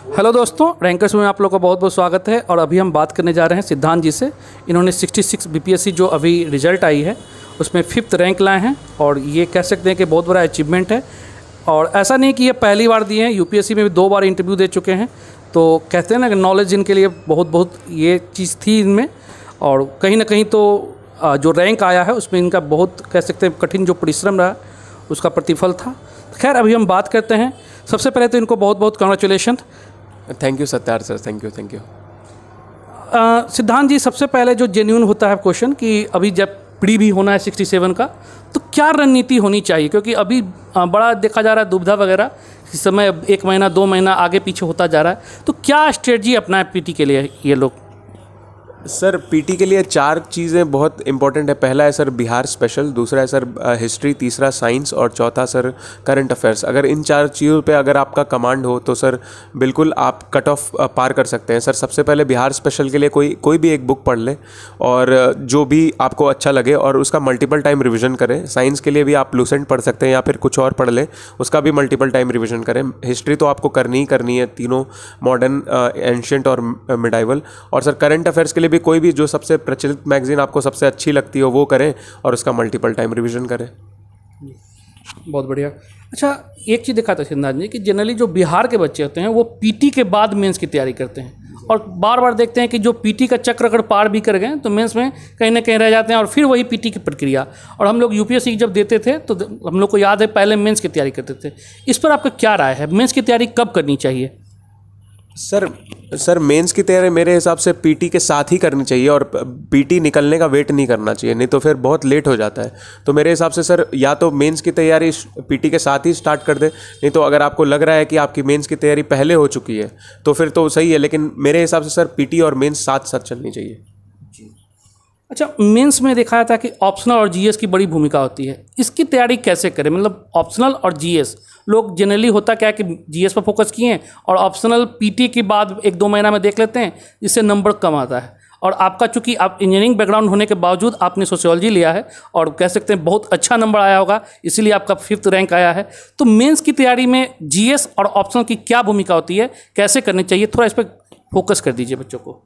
Hello दोस्तों, rankers में आप लोगों का बहुत बहुत स्वागत है। और अभी हम बात करने जा रहे हैं सिद्धांत जी से। इन्होंने 66 बीपीएससी जो अभी रिजल्ट आई है उसमें 5th रैंक लाए हैं और ये कह सकते हैं कि बहुत बड़ा अचीवमेंट है। और ऐसा नहीं कि ये पहली बार दिए हैं, यूपीएससी में भी 2 बार इंटरव्यू दे चुके हैं। तो कहते हैं ना कि नॉलेज इनके लिए बहुत ये चीज़ थी इनमें। और कहीं ना कहीं तो जो रैंक आया है उसमें इनका बहुत कह सकते हैं कठिन जो परिश्रम रहा उसका प्रतिफल था। खैर अभी हम बात करते हैं। सबसे पहले तो इनको बहुत बहुत congratulation. Thank you Satyar sir, thank you. Siddhant ji, सबसे पहले जो जेन्युइन होता है क्वेश्चन कि अभी जब प्री भी होना है 67 का, तो क्या रणनीति होनी चाहिए? क्योंकि अभी बड़ा देखा जा रहा है दुविधा वगैरह, इस समय 1 महीना 2 महीना आगे पीछे होता जा रहा है। तो क्या स्ट्रेटजी अपना है पीटी के लिए ये लोग? सर पीटी के लिए 4 चीज़ें बहुत इंपॉर्टेंट है। पहला है सर बिहार स्पेशल, दूसरा है सर हिस्ट्री, तीसरा साइंस और चौथा सर करंट अफेयर्स। अगर इन 4 चीज़ों पे अगर आपका कमांड हो तो सर बिल्कुल आप कट ऑफ पार कर सकते हैं। सर सबसे पहले बिहार स्पेशल के लिए कोई भी एक बुक पढ़ लें और जो भी आपको अच्छा लगे और उसका मल्टीपल टाइम रिविज़न करें। साइंस के लिए भी आप लूसेंट पढ़ सकते हैं या फिर कुछ और पढ़ लें, उसका भी मल्टीपल टाइम रिविज़न करें। हिस्ट्री तो आपको करनी ही करनी है, तीनों मॉडर्न, एंशिएंट और मिडाइवल। और सर करंट अफेयर्स के लिए भी कोई भी जो सबसे प्रचलित मैगजीन आपको सबसे अच्छी लगती हो वो करें और उसका मल्टीपल टाइम रिवीजन करें। बहुत बढ़िया। अच्छा, एक चीज़ देखा था सिद्धांत जी कि जनरली जो बिहार के बच्चे होते हैं वो पीटी के बाद मेंस की तैयारी करते हैं और बार बार देखते हैं कि जो पीटी का चक्र अगर पार भी कर गए तो मेंस में कहीं ना कहीं रह जाते हैं और फिर वही पीटी की प्रक्रिया। और हम लोग यूपीएससी जब देते थे तो हम लोग को याद है पहले मेंस की तैयारी करते थे। इस पर आपका क्या राय है? मेंस की तैयारी कब करनी चाहिए? सर मेंस की तैयारी मेरे हिसाब से पीटी के साथ ही करनी चाहिए और पीटी निकलने का वेट नहीं करना चाहिए, नहीं तो फिर बहुत लेट हो जाता है। तो मेरे हिसाब से सर या तो मेंस की तैयारी पीटी के साथ ही स्टार्ट कर दे, नहीं तो अगर आपको लग रहा है कि आपकी मेंस की तैयारी पहले हो चुकी है तो फिर तो सही है, लेकिन मेरे हिसाब से सर पीटी और मेंस साथ साथ चलनी चाहिए। अच्छा, मेंस में देखा जाता है कि ऑप्शनल और जीएस की बड़ी भूमिका होती है। इसकी तैयारी कैसे करें? मतलब ऑप्शनल और जीएस, लोग जनरली होता क्या है कि जीएस पर फोकस किए हैं और ऑप्शनल पीटी के बाद 1-2 महीना में देख लेते हैं, जिससे नंबर कम आता है। और आपका चूंकि आप इंजीनियरिंग बैकग्राउंड होने के बावजूद आपने सोशियोलॉजी लिया है और कह सकते हैं बहुत अच्छा नंबर आया होगा, इसीलिए आपका 5th रैंक आया है। तो मेंस की तैयारी में जीएस और ऑप्शनल की क्या भूमिका होती है, कैसे करनी चाहिए? थोड़ा इस पर फोकस कर दीजिए बच्चों को।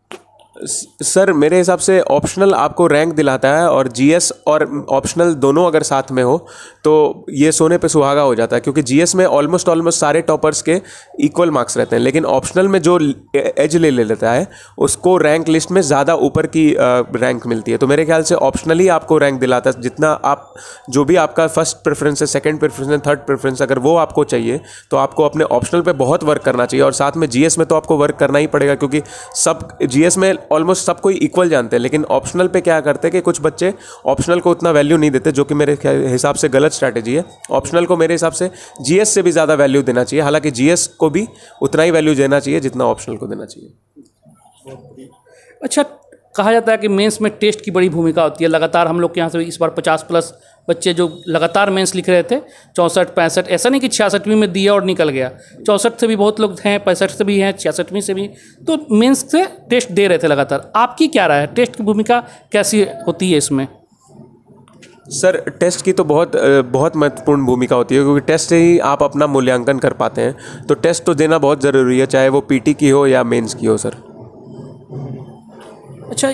सर मेरे हिसाब से ऑप्शनल आपको रैंक दिलाता है और जीएस और ऑप्शनल दोनों अगर साथ में हो तो ये सोने पे सुहागा हो जाता है, क्योंकि जीएस में ऑलमोस्ट सारे टॉपर्स के इक्वल मार्क्स रहते हैं, लेकिन ऑप्शनल में जो एज ले लेता है उसको रैंक लिस्ट में ज़्यादा ऊपर की रैंक मिलती है। तो मेरे ख्याल से ऑप्शनल ही आपको रैंक दिलाता है। जितना आप जो भी आपका फर्स्ट प्रेफरेंस है, सेकंड प्रेफरेंस है, थर्ड प्रेफरेंस, अगर वो आपको चाहिए तो आपको अपने ऑप्शनल पे बहुत वर्क करना चाहिए। और साथ में जीएस में तो आपको वर्क करना ही पड़ेगा, क्योंकि सब जीएस में ऑलमोस्ट सब कोई इक्वल जानते हैं, लेकिन ऑप्शनल पे क्या करते हैं कि कुछ बच्चे ऑप्शनल को उतना वैल्यू नहीं देते, जो कि मेरे हिसाब से गलत स्ट्रैटेजी है। ऑप्शनल को मेरे हिसाब से जीएस से भी ज़्यादा वैल्यू देना चाहिए, हालांकि जीएस को भी उतना ही वैल्यू देना चाहिए जितना ऑप्शनल को देना चाहिए। अच्छा, कहा जाता है कि मेंस में टेस्ट की बड़ी भूमिका होती है। लगातार हम लोग के यहाँ से इस बार 50+ बच्चे जो लगातार मेंस लिख रहे थे, 64-65, ऐसा नहीं कि 66वीं में दिया और निकल गया, 64 से भी बहुत लोग हैं, 65 से भी हैं, 66वीं से भी, तो मेंस से टेस्ट दे रहे थे लगातार। आपकी क्या राय है? टेस्ट की भूमिका कैसी होती है इसमें? सर टेस्ट की तो बहुत महत्वपूर्ण भूमिका होती है, क्योंकि टेस्ट से ही आप अपना मूल्यांकन कर पाते हैं। तो टेस्ट तो देना बहुत ज़रूरी है, चाहे वो पीटी की हो या मेंस की हो सर। अच्छा,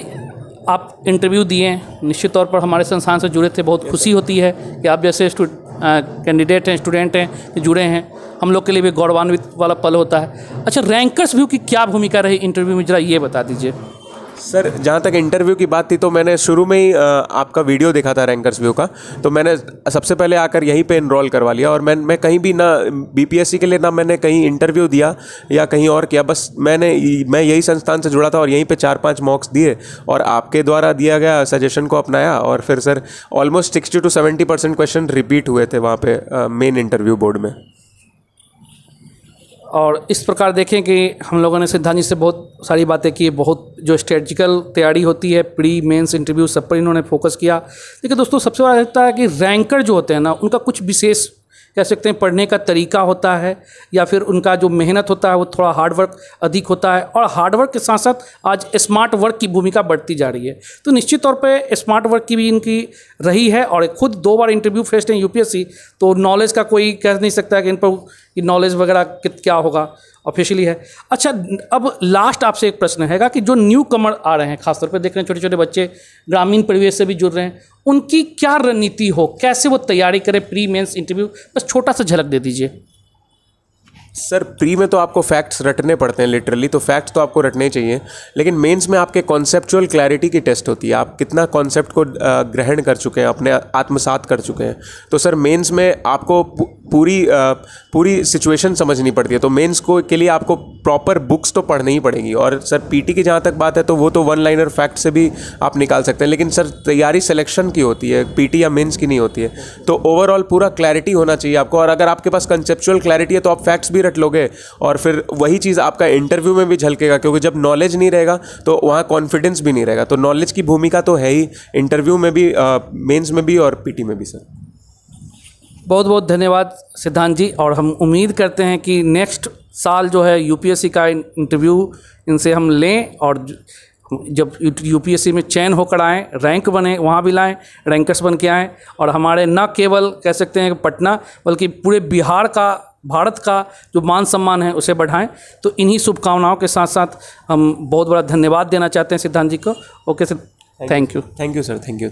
आप इंटरव्यू दिए, निश्चित तौर पर हमारे संस्थान से जुड़े थे, बहुत खुशी होती है कि आप जैसे कैंडिडेट हैं, स्टूडेंट हैं कि जुड़े हैं, हम लोग के लिए भी गौरवान्वित वाला पल होता है। अच्छा, रैंकर्स व्यू की क्या भूमिका रही इंटरव्यू में, जरा ये बता दीजिए। सर जहाँ तक इंटरव्यू की बात थी तो मैंने शुरू में ही आपका वीडियो देखा था रैंकर्स व्यू का, तो मैंने सबसे पहले आकर यहीं पे इनरोल करवा लिया। और मैं कहीं भी ना बीपीएससी के लिए ना मैंने कहीं इंटरव्यू दिया या कहीं और किया, बस मैं यही संस्थान से जुड़ा था और यहीं पे 4-5 मॉक्स दिए और आपके द्वारा दिया गया सजेशन को अपनाया। और फिर sir almost 60 to 70% question repeat हुए थे वहाँ पे मेन इंटरव्यू बोर्ड में। और इस प्रकार देखें कि हम लोगों ने सिद्धांत जी से बहुत सारी बातें की, बहुत जो स्ट्रेटजिकल तैयारी होती है, प्री मेंस इंटरव्यू सब पर इन्होंने फोकस किया। देखिए दोस्तों, सबसे बड़ा लगता है कि रैंकर जो होते हैं ना, उनका कुछ विशेष कह सकते हैं पढ़ने का तरीका होता है या फिर उनका जो मेहनत होता है वो थोड़ा हार्डवर्क अधिक होता है। और हार्डवर्क के साथ साथ आज स्मार्ट वर्क की भूमिका बढ़ती जा रही है। तो निश्चित तौर पे स्मार्ट वर्क की भी इनकी रही है और खुद 2 बार इंटरव्यू फेस्ड हैं यूपीएससी, तो नॉलेज का कोई कह नहीं सकता कि इन पर नॉलेज वगैरह क्या होगा। ऑफिशियली है। अच्छा, अब लास्ट आपसे एक प्रश्न हैगा कि जो न्यू कमर आ रहे हैं, खासतौर पे देख रहे हैं छोटे छोटे बच्चे ग्रामीण परिवेश से भी जुड़ रहे हैं, उनकी क्या रणनीति हो, कैसे वो तैयारी करें प्री मेंस इंटरव्यू, बस छोटा सा झलक दे दीजिए। सर प्री में तो आपको फैक्ट्स रटने पड़ते हैं लिटरली, तो फैक्ट्स तो आपको रटने चाहिए, लेकिन मेंस में आपके कॉन्सेप्चुअल क्लैरिटी की टेस्ट होती है, आप कितना कॉन्सेप्ट को ग्रहण कर चुके हैं, अपने आत्मसात कर चुके हैं। तो सर मेंस में आपको पूरी सिचुएशन समझनी पड़ती है, तो मेंस को के लिए आपको प्रॉपर बुक्स तो पढ़नी ही पड़ेगी। और सर पीटी की जहाँ तक बात है तो वो तो वन लाइनर फैक्ट से भी आप निकाल सकते हैं, लेकिन सर तैयारी सिलेक्शन की होती है, पीटी या मेंस की नहीं होती है। तो ओवरऑल पूरा क्लैरिटी होना चाहिए आपको, और अगर आपके पास कंसेप्चुअल क्लैरिटी है तो आप फैक्ट्स भी रट लोगे, और फिर वही चीज़ आपका इंटरव्यू में भी झलकेगा, क्योंकि जब नॉलेज नहीं रहेगा तो वहाँ कॉन्फिडेंस भी नहीं रहेगा। तो नॉलेज की भूमिका तो है ही इंटरव्यू में भी, मेंस में भी और पीटी में भी। सर बहुत बहुत धन्यवाद सिद्धांत जी, और हम उम्मीद करते हैं कि नेक्स्ट साल जो है यूपीएससी का इंटरव्यू इनसे हम लें, और जब यूपीएससी में चयन होकर आएँ, रैंक बने, वहाँ भी लाएं, रैंकर्स बन के आएँ, और हमारे न केवल कह सकते हैं पटना बल्कि पूरे बिहार का, भारत का जो मान सम्मान है उसे बढ़ाएं। तो इन्हीं शुभकामनाओं के साथ साथ हम बहुत बड़ा धन्यवाद देना चाहते हैं सिद्धांत जी को। Okay sir, thank you. Thank you sir, thank you.